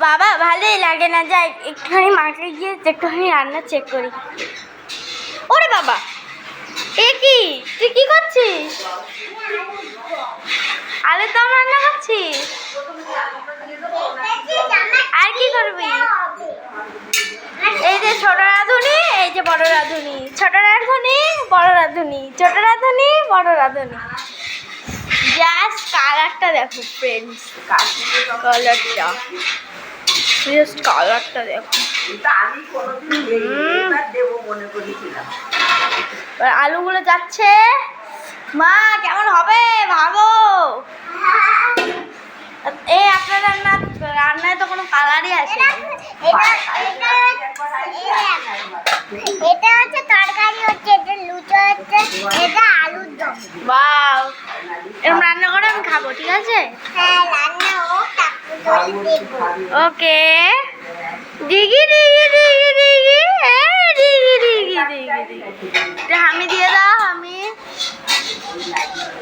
বাবা ভালোই লাগে না, যাই একটুখানি মাকে গিয়ে একটুখানি রান্না চেক করি। ওরে বাবা, এ কি, তুই কি করছিস? আলুর দম রান্না করছিস? আর কি করবি? এই যে ছোট রাঁধুনি, এই যে বড় রাঁধুনি, ছোট রাঁধুনি বড় রাঁধুনি, ছোট রাঁধুনি বড় রাঁধুনি। জাস্ট কালারটা দেখো ফ্রেন্ডস, কালারটা, জাস্ট কালারটা দেখো। আলুগুলো যাচ্ছে, মা কেমন হবে ভাবো। এই আপনার রান্নায় তো কোনো কালারই আসে না। এটা হচ্ছে তরকারি, হচ্ছে এটা লুচি, হচ্ছে এটা আলুর দম। বাও, এরকম রান্না করে আমি খাবো, ঠিক আছে? হ্যাঁ রান্না হোক, তারপর দেখবো। ওকে। ডিগি ডিগি ডিগি ডিগি, ডিগি ডিগি ডিগি ডিগি, হামি দিয়ে দাও, হামি।